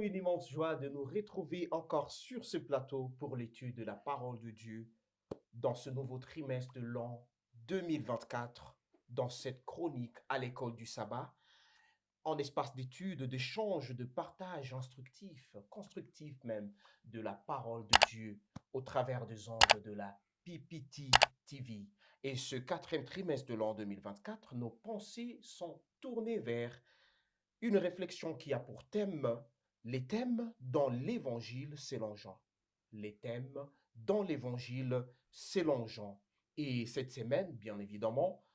nous une immense joie de nous retrouver encore sur ce plateau pour l'étude de la parole de Dieu dans ce nouveau trimestre de l'an 2024, dans cette chronique à l'école du sabbat, en espace d'étude, d'échange, de partage instructif, constructif même, de la parole de Dieu au travers des ondes de la PPT TV. Et ce quatrième trimestre de l'an 2024, nos pensées sont tournées vers une réflexion qui a pour thème les thèmes dans l'évangile selon Jean. Les thèmes dans l'évangile selon Jean. Et cette semaine, bien évidemment,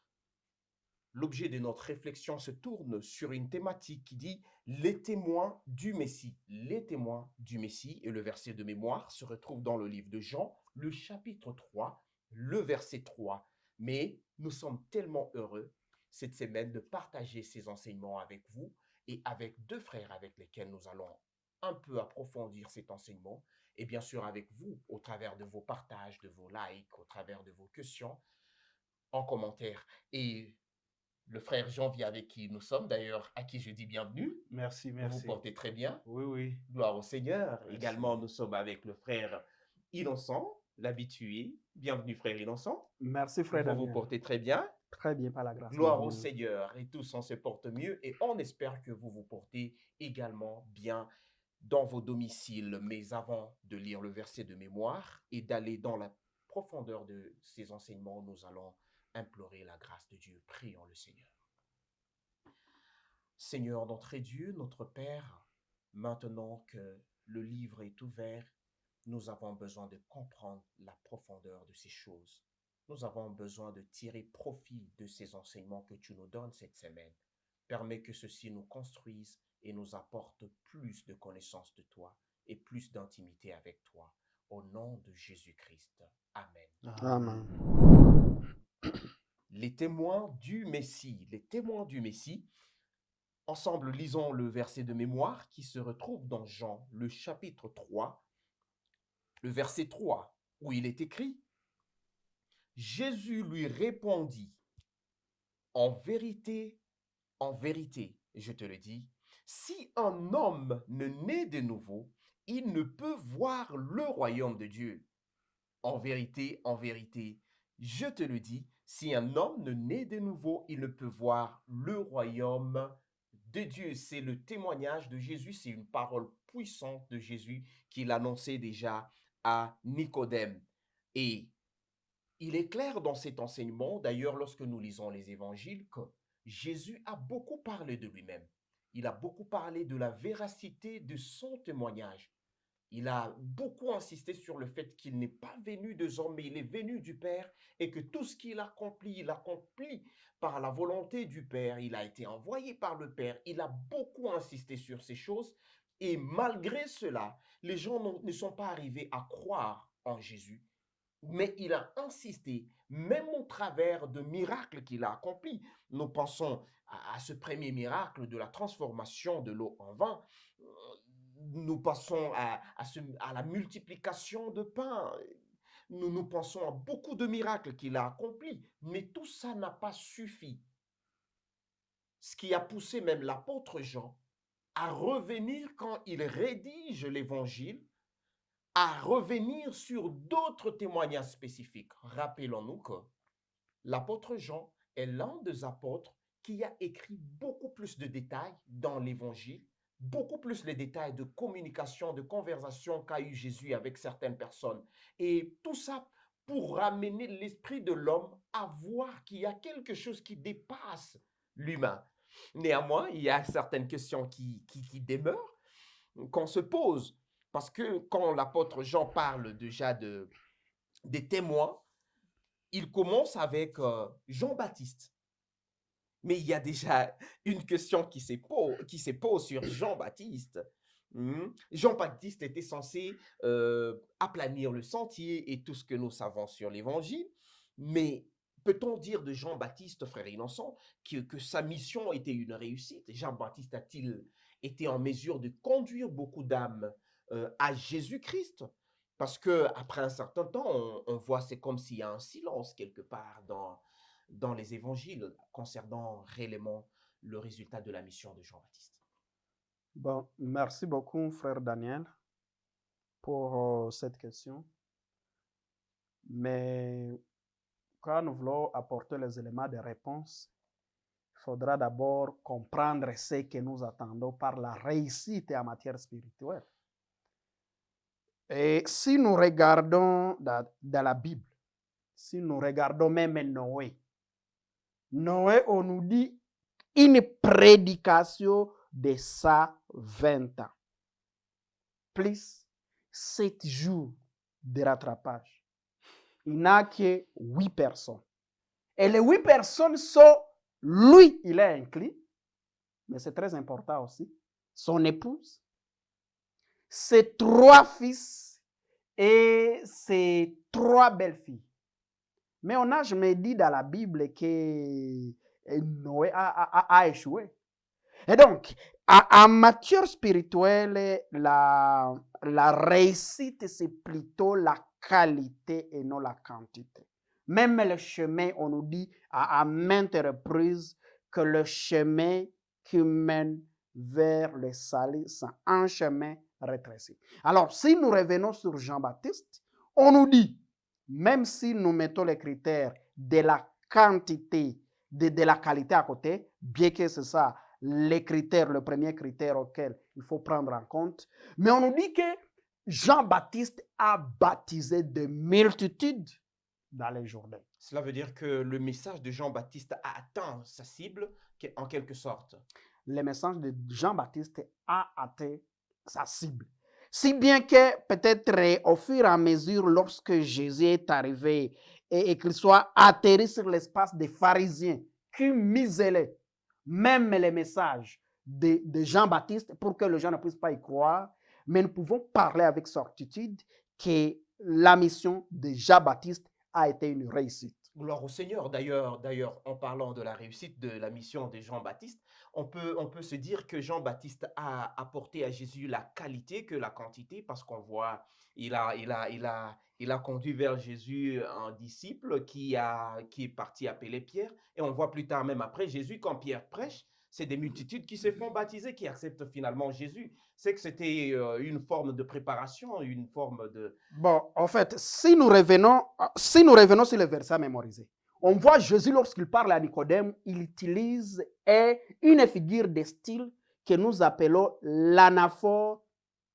l'objet de notre réflexion se tourne sur une thématique qui dit les témoins du Messie. Les témoins du Messie. Et le verset de mémoire se retrouve dans le livre de Jean, le chapitre 3, le verset 3. Mais nous sommes tellement heureux cette semaine de partager ces enseignements avec vous et avec deux frères avec lesquels nous allons un peu approfondir cet enseignement. Et bien sûr avec vous au travers de vos partages, de vos likes, au travers de vos questions en commentaire. Et le frère Janvier avec qui nous sommes, d'ailleurs, à qui je dis bienvenue. Merci, Vous vous merci. portez très bien. Oui, oui, Gloire au Seigneur. Également, merci. nous sommes avec le frère Innocent, l'habitué. Bienvenue, frère Innocent. Merci, frère Vous vous Damien. portez très bien. Très bien, par la grâce de Gloire au Dieu. Seigneur. Et tous, on se porte mieux. Et on espère que vous vous portez également bien dans vos domiciles. Mais avant de lire le verset de mémoire et d'aller dans la profondeur de ces enseignements, nous allons implorer la grâce de Dieu. Prions le Seigneur. Seigneur notre Dieu, notre Père, maintenant que le livre est ouvert, nous avons besoin de comprendre la profondeur de ces choses. Nous avons besoin de tirer profit de ces enseignements que tu nous donnes cette semaine. Permets que ceci nous construise et nous apporte plus de connaissance de toi et plus d'intimité avec toi. Au nom de Jésus-Christ. Amen. Amen. Les témoins du Messie. Les témoins du Messie. Ensemble, lisons le verset de mémoire qui se retrouve dans Jean, le chapitre 3, le verset 3, où il est écrit, Jésus lui répondit, en vérité, je te le dis, si un homme ne naît de nouveau, il ne peut voir le royaume de Dieu. En vérité, je te le dis, si un homme ne naît de nouveau, il ne peut voir le royaume de Dieu. C'est le témoignage de Jésus, c'est une parole puissante de Jésus qu'il annonçait déjà à Nicodème. Et il est clair dans cet enseignement, d'ailleurs lorsque nous lisons les évangiles, que Jésus a beaucoup parlé de lui-même. Il a beaucoup parlé de la véracité de son témoignage. Il a beaucoup insisté sur le fait qu'il n'est pas venu des hommes, mais il est venu du Père et que tout ce qu'il accomplit, il accomplit par la volonté du Père. Il a été envoyé par le Père. Il a beaucoup insisté sur ces choses et malgré cela, les gens ne sont pas arrivés à croire en Jésus. Mais il a insisté, même au travers de miracles qu'il a accomplis. Nous pensons à ce premier miracle de la transformation de l'eau en vin. Nous passons à la multiplication de pain. Nous pensons à beaucoup de miracles qu'il a accomplis. Mais tout ça n'a pas suffi. Ce qui a poussé même l'apôtre Jean à revenir quand il rédige l'évangile à revenir sur d'autres témoignages spécifiques. Rappelons-nous que l'apôtre Jean est l'un des apôtres qui a écrit beaucoup plus de détails dans l'évangile, beaucoup plus les détails de communication, de conversation qu'a eu Jésus avec certaines personnes. Et tout ça pour ramener l'esprit de l'homme à voir qu'il y a quelque chose qui dépasse l'humain. Néanmoins, il y a certaines questions qui demeurent, qu'on se pose. Parce que quand l'apôtre Jean parle déjà des témoins, il commence avec Jean-Baptiste. Mais il y a déjà une question qui se pose sur Jean-Baptiste. Jean-Baptiste était censé aplanir le sentier et tout ce que nous savons sur l'évangile. Mais peut-on dire de Jean-Baptiste, frère innocent, que sa mission était une réussite? Jean-Baptiste a-t-il été en mesure de conduire beaucoup d'âmes à Jésus-Christ? Parce que après un certain temps, on voit c'est comme s'il y a un silence quelque part dans les évangiles concernant réellement le résultat de la mission de Jean-Baptiste. Bon, merci beaucoup, frère Daniel, pour cette question. Mais quand nous voulons apporter les éléments de réponse, il faudra d'abord comprendre ce que nous attendons par la réussite en matière spirituelle. Et si nous regardons dans la Bible, si nous regardons même Noé, on nous dit une prédication de 120 ans, plus 7 jours de rattrapage. Il n'a que 8 personnes. Et les 8 personnes sont, lui, il est inclus, mais c'est très important aussi, son épouse, ses 3 fils et ses 3 belles-filles. Mais on a jamais dit dans la Bible que Noé a échoué. Et donc, en matière spirituelle, la réussite, c'est plutôt la qualité et non la quantité. Même le chemin, on nous dit à maintes reprises que le chemin qui mène vers le salut, c'est un chemin rétréci. Alors, si nous revenons sur Jean-Baptiste, on nous dit, même si nous mettons les critères de la quantité, de la qualité à côté, bien que c'est ça, les critères, le premier critère auquel il faut prendre en compte. Mais on nous dit que Jean-Baptiste a baptisé de multitudes dans les Jourdains. Cela veut dire que le message de Jean-Baptiste a atteint sa cible, en quelque sorte. Le message de Jean-Baptiste a atteint sa cible. Si bien que peut-être au fur et à mesure, lorsque Jésus est arrivé et qu'il soit atterri sur l'espace des pharisiens, qui misaient même les messages de Jean-Baptiste pour que les gens ne puissent pas y croire, mais nous pouvons parler avec certitude que la mission de Jean-Baptiste a été une réussite. Gloire au Seigneur. D'ailleurs, en parlant de la réussite de la mission de Jean-Baptiste, on peut se dire que Jean-Baptiste a apporté à Jésus la qualité que la quantité, parce qu'on voit, il a conduit vers Jésus un disciple qui est parti appeler Pierre. Et on voit plus tard, même après Jésus, quand Pierre prêche, c'est des multitudes qui se font baptiser, qui acceptent finalement Jésus. C'est que c'était une forme de préparation, une forme de... Bon, en fait, si nous revenons sur le verset mémorisé, on voit Jésus lorsqu'il parle à Nicodème, il utilise une figure de style que nous appelons l'anaphore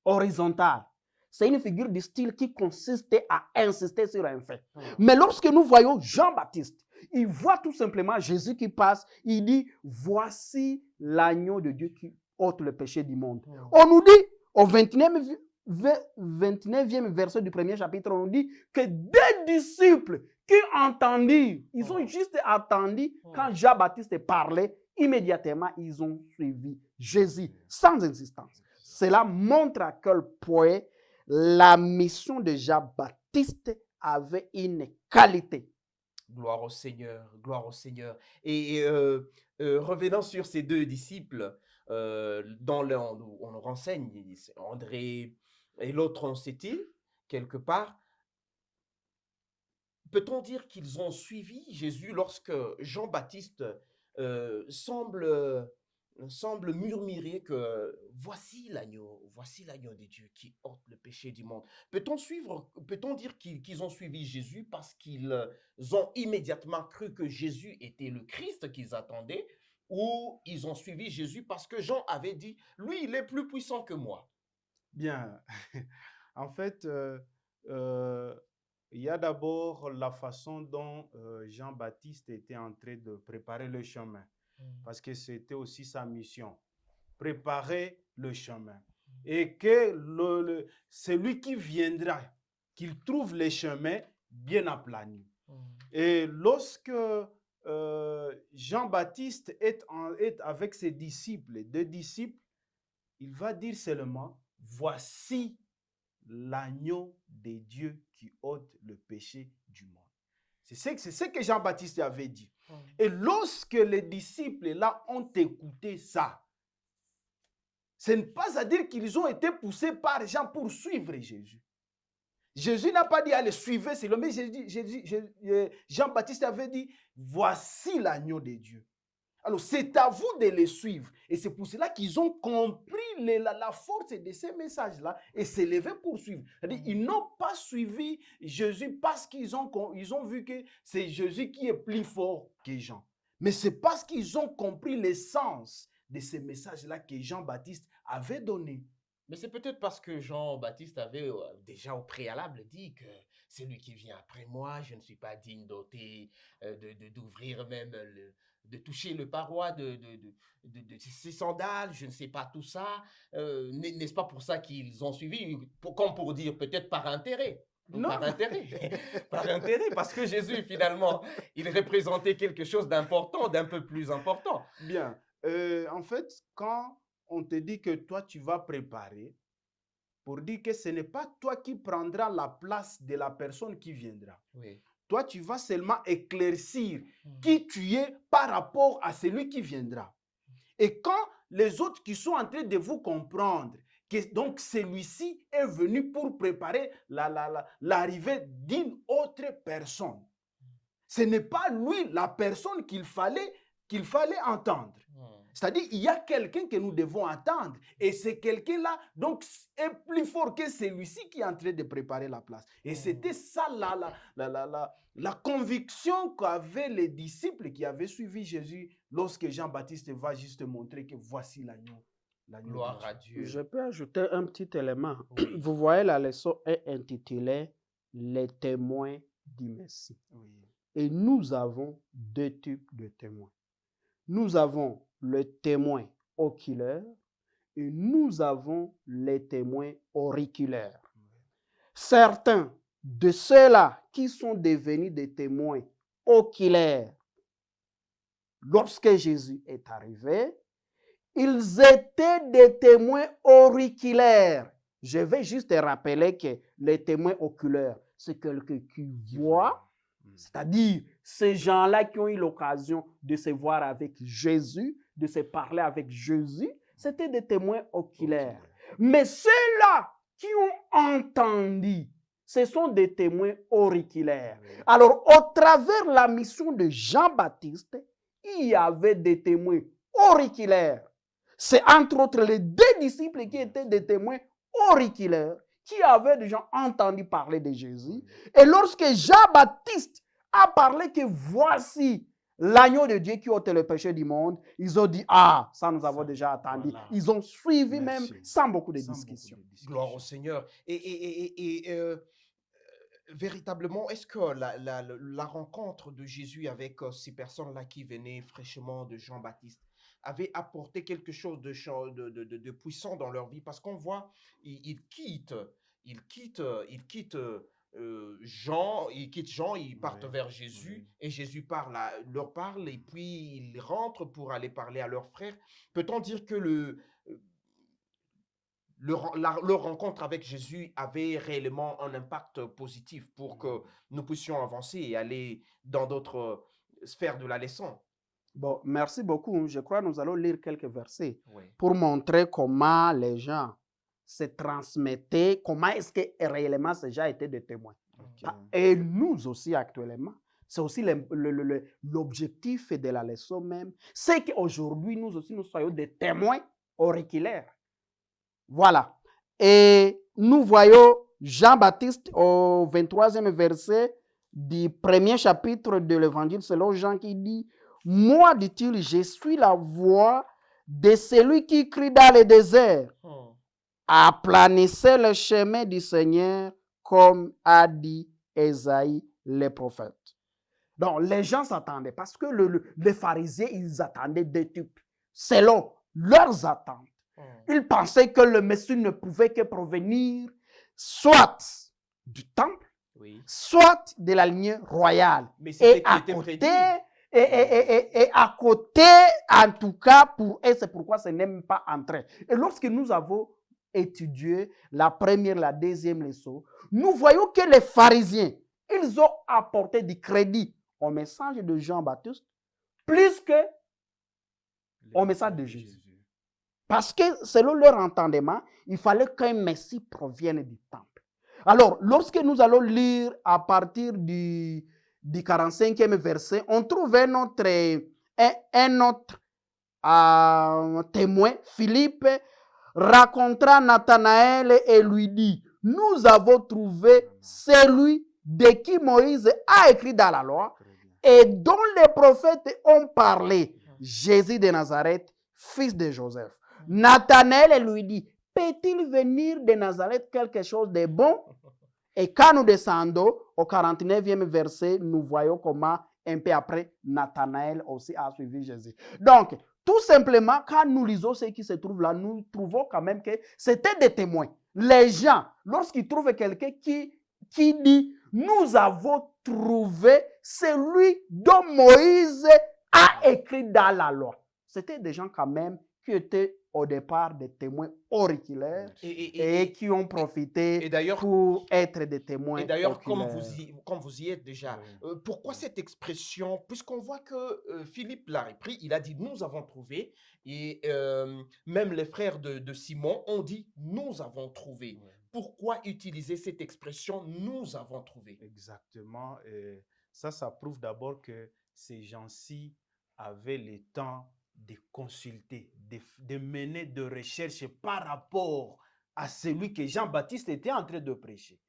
horizontale. C'est une figure de style qui consiste à insister sur un fait. Mais lorsque nous voyons Jean-Baptiste, il voit tout simplement Jésus qui passe, il dit, voici l'agneau de Dieu qui ôte le péché du monde. On nous dit au 29e verset du premier chapitre, on nous dit que des disciples qui entendirent, ils ont juste attendu quand Jean-Baptiste parlait, immédiatement ils ont suivi Jésus sans insistance. Cela montre à quel point la mission de Jean-Baptiste avait une qualité. Gloire au Seigneur, gloire au Seigneur. Et revenant sur ces 2 disciples, on nous renseigne, c'est André et l'autre, on sait-il, quelque part, peut-on dire qu'ils ont suivi Jésus lorsque Jean-Baptiste semble murmurer que voici l'agneau de Dieu qui ôte le péché du monde. Peut-on dire qu'ils ont suivi Jésus parce qu'ils ont immédiatement cru que Jésus était le Christ qu'ils attendaient, ou ils ont suivi Jésus parce que Jean avait dit, lui, il est plus puissant que moi? Bien, en fait, il y a d'abord la façon dont Jean-Baptiste était en train de préparer le chemin, parce que c'était aussi sa mission, préparer le chemin. Et que celui qui viendra, qu'il trouve le chemin bien aplani. Et lorsque Jean-Baptiste est avec ses disciples, 2 disciples, il va dire seulement, voici l'agneau de Dieu qui ôte le péché du monde. C'est ce que Jean-Baptiste avait dit. Et lorsque les disciples là ont écouté ça, ce n'est pas à dire qu'ils ont été poussés par Jean pour suivre Jésus. Jésus n'a pas dit allez suivre, c'est le mais Jean-Baptiste avait dit voici l'agneau de Dieu. Alors, c'est à vous de les suivre. Et c'est pour cela qu'ils ont compris la force de ces messages-là et s'est levé pour suivre. C'est-à-dire, ils n'ont pas suivi Jésus parce ils ont vu que c'est Jésus qui est plus fort que Jean. Mais c'est parce qu'ils ont compris l'essence de ces messages-là que Jean-Baptiste avait donné. Mais c'est peut-être parce que Jean-Baptiste avait déjà au préalable dit que celui qui vient après moi, je ne suis pas digne d'ouvrir même, de toucher le paroi de ses sandales, je ne sais pas tout ça. N'est-ce pas pour ça qu'ils ont suivi, comme pour dire peut-être par intérêt? Non. Par intérêt, par intérêt, parce que Jésus, finalement, il représentait quelque chose d'important, d'un peu plus important. Bien. En fait, quand on te dit que toi, tu vas préparer, pour dire que ce n'est pas toi qui prendras la place de la personne qui viendra. Oui. Toi, tu vas seulement éclaircir qui tu es par rapport à celui qui viendra. Et quand les autres qui sont en train de vous comprendre, que donc celui-ci est venu pour préparer l'arrivée d'une autre personne, ce n'est pas lui la personne qu'il fallait entendre. C'est-à-dire, il y a quelqu'un que nous devons attendre. Et c'est quelqu'un-là, donc, est plus fort que celui-ci qui est en train de préparer la place. Et c'était ça, la conviction qu'avaient les disciples qui avaient suivi Jésus lorsque Jean-Baptiste va juste montrer que voici l'agneau. Gloire à Dieu. Je peux ajouter un petit élément. Oui. Vous voyez, la leçon est intitulée « Les témoins du Messie ». Oui. Et nous avons deux types de témoins. Nous avons le témoin oculaire et nous avons les témoins auriculaires. Certains de ceux-là qui sont devenus des témoins oculaires, lorsque Jésus est arrivé, ils étaient des témoins auriculaires. Je vais juste te rappeler que les témoins oculaires, c'est quelqu'un qui voit, c'est-à-dire ces gens-là qui ont eu l'occasion de se voir avec Jésus, de se parler avec Jésus, c'était des témoins oculaires. Mais ceux-là qui ont entendu, ce sont des témoins auriculaires. Alors, au travers de la mission de Jean-Baptiste, il y avait des témoins auriculaires. C'est entre autres les deux disciples qui étaient des témoins auriculaires, qui avaient déjà entendu parler de Jésus. Et lorsque Jean-Baptiste a parlé que voici l'agneau de Dieu qui ôte le péché du monde, ils ont dit, ah, ça nous avons déjà attendu. Voilà. Ils ont suivi Merci. même sans beaucoup de discussions. Gloire au Seigneur. Véritablement, est-ce que la rencontre de Jésus avec ces personnes-là qui venaient fraîchement de Jean-Baptiste avait apporté quelque chose de puissant dans leur vie? Parce qu'on voit, ils quittent Jean, ils partent vers Jésus et Jésus leur parle et puis ils rentrent pour aller parler à leurs frères. Peut-on dire que leur rencontre avec Jésus avait réellement un impact positif pour que nous puissions avancer et aller dans d'autres sphères de la leçon? Bon, merci beaucoup. Je crois que nous allons lire quelques versets Oui. pour montrer comment les gens se transmettaient, comment est-ce que réellement ces gens étaient des témoins. Okay. Et nous aussi actuellement, c'est aussi l'objectif de la leçon même, c'est qu'aujourd'hui nous aussi nous soyons des témoins auriculaires. Voilà. Et nous voyons Jean-Baptiste au 23e verset du premier chapitre de l'évangile selon Jean qui dit: moi, dit-il, je suis la voix de celui qui crie dans le désert. Aplanissez le chemin du Seigneur, comme a dit Ésaïe le prophète. Donc, les gens s'attendaient parce que les pharisiens, ils attendaient des types selon leurs attentes. Ils pensaient que le Messie ne pouvait que provenir soit du temple, soit de la lignée royale. Mais et à côté, à côté, en tout cas, pour eux, c'est pourquoi ce n'est même pas entré. Et lorsque nous avons étudié la première, la deuxième leçon, nous voyons que les pharisiens, ils ont apporté du crédit au message de Jean-Baptiste plus que au message de Jésus. Parce que selon leur entendement, il fallait qu'un Messie provienne du temple. Alors, lorsque nous allons lire à partir du 45e verset, on trouve un un autre témoin, Philippe, racontera Nathanaël et lui dit, nous avons trouvé celui de qui Moïse a écrit dans la loi Très bien. et dont les prophètes ont parlé, Jésus de Nazareth, fils de Joseph. Nathanaël lui dit, peut-il venir de Nazareth quelque chose de bon? Et quand nous descendons au 49e verset, nous voyons comment un peu après, Nathanaël aussi a suivi Jésus. Donc, tout simplement, quand nous lisons ce qui se trouve là, nous trouvons quand même que c'était des témoins. Les gens, lorsqu'ils trouvent quelqu'un qui dit, nous avons trouvé celui dont Moïse a écrit dans la loi. C'était des gens quand même qui étaient au départ des témoins auriculaires et qui ont profité et d'ailleurs, pour être des témoins et d'ailleurs, oculaires. comme vous y êtes déjà, Oui. pourquoi cette expression? Puisqu'on voit que Philippe l'a repris, il a dit nous avons trouvé, et même les frères de Simon ont dit nous avons trouvé. Oui. Pourquoi utiliser cette expression nous avons trouvé? Exactement. Et ça prouve d'abord que ces gens-ci avaient le temps de consulter, de mener des recherches par rapport à celui que Jean-Baptiste était en train de prêcher.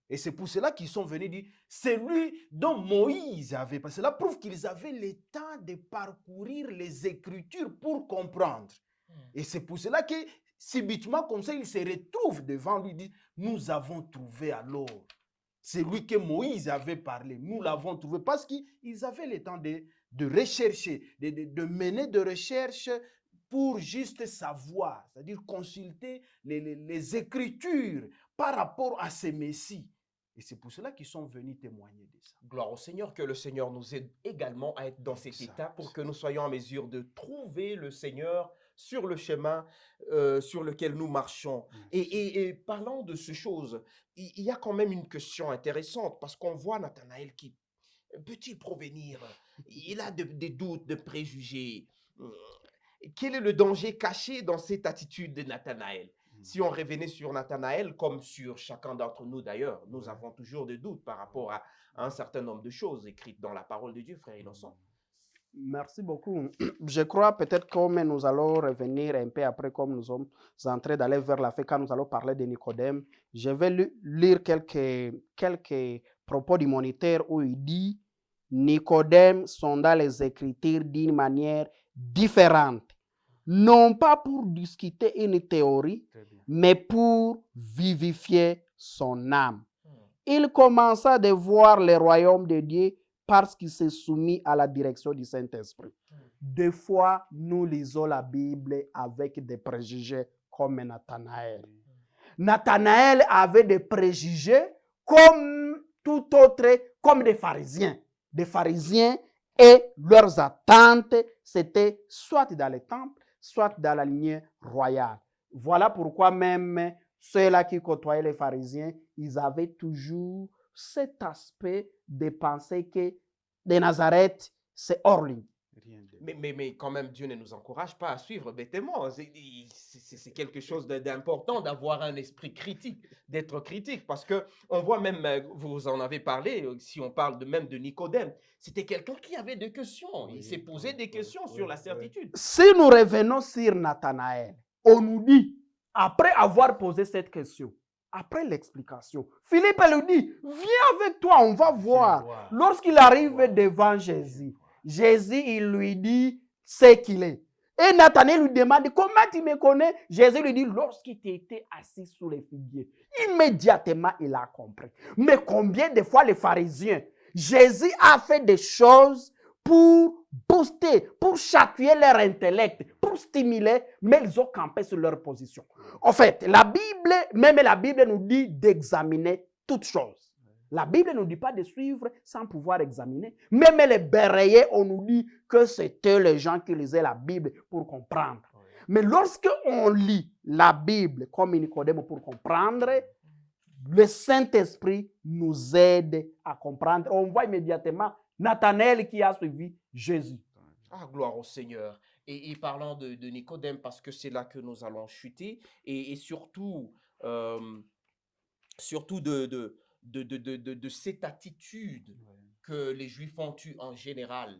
Et c'est pour cela qu'ils sont venus dire, celui dont Moïse avait, parce que cela prouve qu'ils avaient le temps de parcourir les Écritures pour comprendre. Et c'est pour cela que, subitement, comme ça, ils se retrouvent devant lui, disent, nous avons trouvé alors celui que Moïse avait parlé. Nous l'avons trouvé parce qu'ils avaient le temps de rechercher, de mener des recherches pour juste savoir, c'est-à-dire consulter les Écritures par rapport à ces messies. Et c'est pour cela qu'ils sont venus témoigner de ça. Gloire au Seigneur, que le Seigneur nous aide également à être dans cet Exact. état pour que nous soyons en mesure de trouver le Seigneur sur le chemin sur lequel nous marchons. Et parlant de ces choses, il y a quand même une question intéressante parce qu'on voit Nathanaël qui peut-il provenir? Il a des doutes, des préjugés. Quel est le danger caché dans cette attitude de Nathanaël? Si on revenait sur Nathanaël, comme sur chacun d'entre nous d'ailleurs, nous avons toujours des doutes par rapport à un certain nombre de choses écrites dans la parole de Dieu, frère Innocent. Merci beaucoup. Je crois peut-être que nous allons revenir un peu après, comme nous sommes en train d'aller vers la fin, quand nous allons parler de Nicodème. Je vais lire quelques propos du Moniteur où il dit Nicodème sonda les Écritures d'une manière différente, non pas pour discuter une théorie, mais pour vivifier son âme. Il commença de voir le royaume de Dieu parce qu'il s'est soumis à la direction du Saint-Esprit. Des fois, nous lisons la Bible avec des préjugés comme Nathanaël. Nathanaël avait des préjugés comme tout autre, comme des pharisiens. Des pharisiens et leurs attentes, c'était soit dans le temple, soit dans la lignée royale. Voilà pourquoi même ceux-là qui côtoyaient les pharisiens, ils avaient toujours cet aspect de penser que de Nazareth, c'est hors ligne. Mais quand même, Dieu ne nous encourage pas à suivre bêtement. C'est quelque chose d'important d'avoir un esprit critique, d'être critique. Parce qu'on voit même, vous en avez parlé, si on parle même de Nicodème, c'était quelqu'un qui avait des questions. Il s'est posé des questions sur la certitude. Si nous revenons sur Nathanaël, on nous dit, après avoir posé cette question, après l'explication, Philippe lui dit, viens avec toi, on va voir. Lorsqu'il arrive devant Jésus, Jésus, il lui dit ce qu'il est. Et Nathanaël lui demande, comment tu me connais? Jésus lui dit, lorsqu'il était assis sous les figuiers. Immédiatement, il a compris. Mais combien de fois les pharisiens, Jésus a fait des choses pour booster, pour chatouiller leur intellect, pour stimuler, mais ils ont campé sur leur position. En fait, la Bible, même la Bible nous dit d'examiner toutes choses. La Bible ne nous dit pas de suivre sans pouvoir examiner. Même les Béréens, on nous dit que c'était les gens qui lisaient la Bible pour comprendre. Mais lorsque on lit la Bible comme Nicodème pour comprendre, le Saint-Esprit nous aide à comprendre. On voit immédiatement Nathanaël qui a suivi Jésus. Ah, gloire au Seigneur. Et parlant de Nicodème, parce que c'est là que nous allons chuter, et surtout, surtout de cette attitude que les Juifs ont eue en général,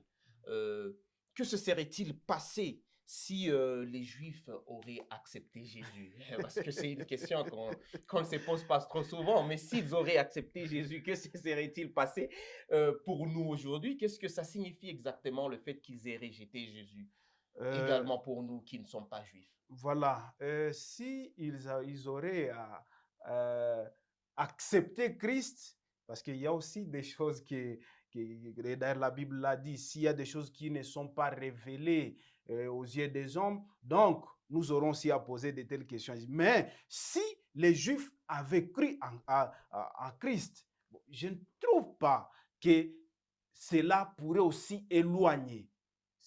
Que se serait-il passé si les Juifs auraient accepté Jésus? Parce que c'est une question qu'on ne se pose pas trop souvent, mais s'ils auraient accepté Jésus, que se serait-il passé pour nous aujourd'hui? Qu'est-ce que ça signifie exactement le fait qu'ils aient rejeté Jésus, Euh, également pour nous qui ne sommes pas juifs? voilà. Si ils auraient accepté Christ, parce qu'il y a aussi des choses d'ailleurs la Bible l'a dit, s'il y a des choses qui ne sont pas révélées aux yeux des hommes, donc nous aurons aussi à poser de telles questions. Mais si les Juifs avaient cru en Christ, bon, je ne trouve pas que cela pourrait aussi éloigner.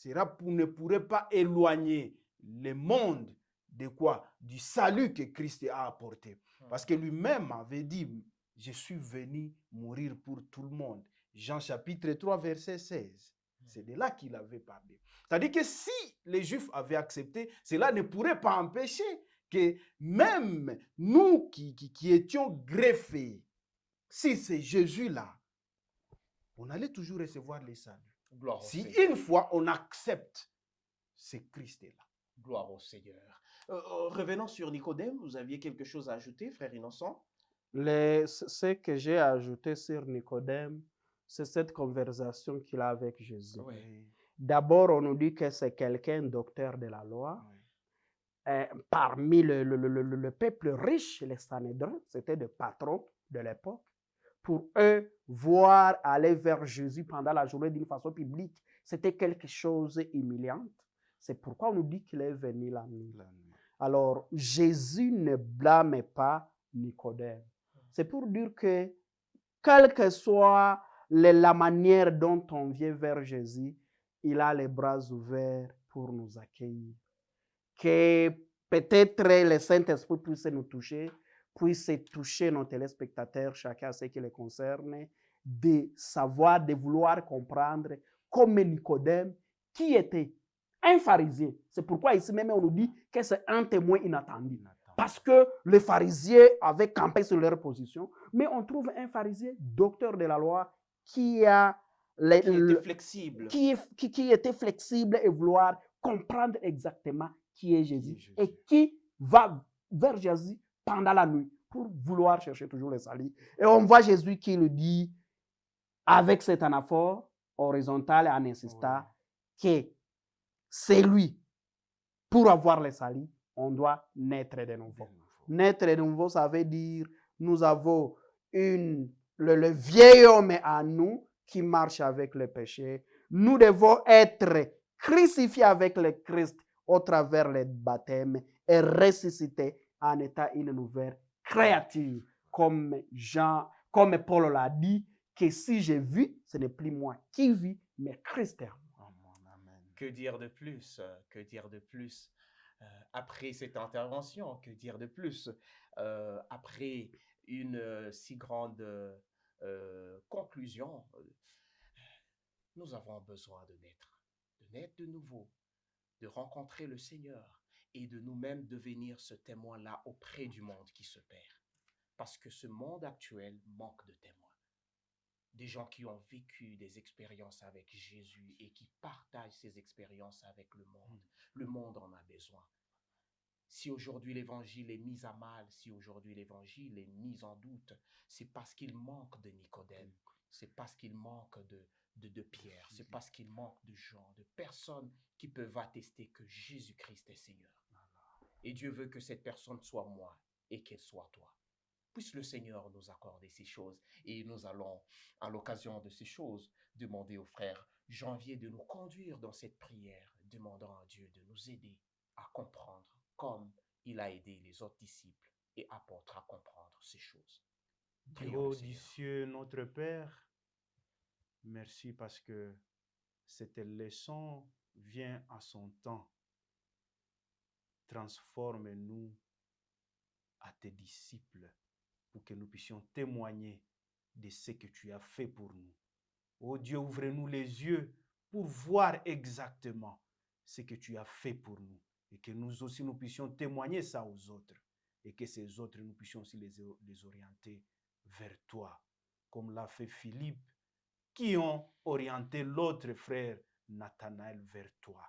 Ne pourrait pas éloigner le monde de quoi? Du salut que Christ a apporté. Parce que lui-même avait dit, je suis venu mourir pour tout le monde. Jean chapitre 3, verset 16. C'est de là qu'il avait parlé. C'est-à-dire que si les Juifs avaient accepté, cela ne pourrait pas empêcher que même nous qui étions greffés, si c'est Jésus-là, on allait toujours recevoir les saluts. Gloire au Si Seigneur. une fois on accepte, c'est Christ est là. Gloire au Seigneur. Revenons sur Nicodème, vous aviez quelque chose à ajouter, frère Innocent? Ce que j'ai ajouté sur Nicodème, c'est cette conversation qu'il a avec Jésus. Oui. D'abord, on nous dit que c'est quelqu'un docteur de la loi. Oui. Parmi le peuple riche, les Sanhédrins, c'était des patrons de l'époque. Pour eux, voir aller vers Jésus pendant la journée d'une façon publique, c'était quelque chose d'humiliant. C'est pourquoi on nous dit qu'il est venu la nuit. Alors, Jésus ne blâmait pas Nicodème. C'est pour dire que, quelle que soit la manière dont on vient vers Jésus, il a les bras ouverts pour nous accueillir. Que peut-être le Saint-Esprit puisse nous toucher, puisse toucher nos téléspectateurs, chacun ce qui les concerne, de savoir, de vouloir comprendre, comme Nicodème, qui était un pharisien. C'est pourquoi ici même on nous dit que c'est un témoin inattendu. Parce que les pharisiens avaient campé sur leur position, mais on trouve un pharisien, docteur de la loi, qui était flexible. qui était flexible et vouloir comprendre exactement qui est Jésus et qui va vers Jésus pendant la nuit pour vouloir chercher toujours le salut. Et on voit Jésus qui le dit avec cette anaphore horizontale et en insistant que c'est lui. Pour avoir le salut, on doit naître de nouveau. Naître de nouveau, ça veut dire nous avons le vieil homme en nous qui marche avec le péché. Nous devons être crucifiés avec le Christ au travers le baptême et ressuscités en étant une nouvelle créature. Comme Paul l'a dit, que si je vis, ce n'est plus moi qui vis, mais Christ est en moi. Que dire de plus? Que dire de plus? Après cette intervention, que dire de plus? Après une si grande conclusion, nous avons besoin de naître de nouveau, de rencontrer le Seigneur et de nous-mêmes devenir ce témoin-là auprès du monde qui se perd. Parce que ce monde actuel manque de témoins. Des gens qui ont vécu des expériences avec Jésus et qui partagent ces expériences avec le monde. Le monde en a besoin. Si aujourd'hui l'évangile est mis à mal, si aujourd'hui l'évangile est mis en doute, c'est parce qu'il manque de Nicodème, c'est parce qu'il manque de Pierre, c'est parce qu'il manque de gens, de personnes qui peuvent attester que Jésus-Christ est Seigneur. Et Dieu veut que cette personne soit moi et qu'elle soit toi. Puisse le Seigneur nous accorder ces choses et nous allons, à l'occasion de ces choses, demander au frère Janvier de nous conduire dans cette prière, demandant à Dieu de nous aider à comprendre comme il a aidé les autres disciples et apôtres à comprendre ces choses. Dieu du cieux, notre Père, merci parce que cette leçon vient à son temps. Transforme-nous à tes disciples pour que nous puissions témoigner de ce que tu as fait pour nous. Oh Dieu, ouvre-nous les yeux pour voir exactement ce que tu as fait pour nous et que nous aussi nous puissions témoigner ça aux autres et que ces autres nous puissions aussi les orienter vers toi, comme l'a fait Philippe, qui ont orienté l'autre frère Nathanaël vers toi.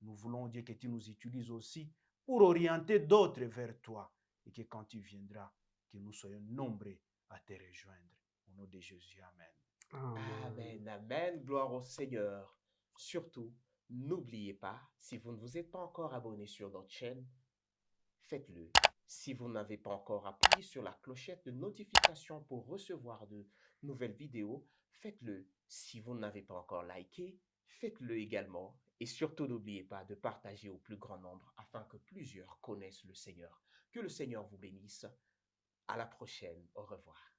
Nous voulons, Dieu, que tu nous utilises aussi pour orienter d'autres vers toi. Et que quand tu viendras, que nous soyons nombreux à te rejoindre. Au nom de Jésus, Amen. Amen, amen, gloire au Seigneur. Surtout, n'oubliez pas, si vous ne vous êtes pas encore abonné sur notre chaîne, faites-le. Si vous n'avez pas encore appuyé sur la clochette de notification pour recevoir de nouvelles vidéos, faites-le. Si vous n'avez pas encore liké, faites-le également. Et surtout, n'oubliez pas de partager au plus grand nombre afin que plusieurs connaissent le Seigneur. Que le Seigneur vous bénisse. À la prochaine. Au revoir.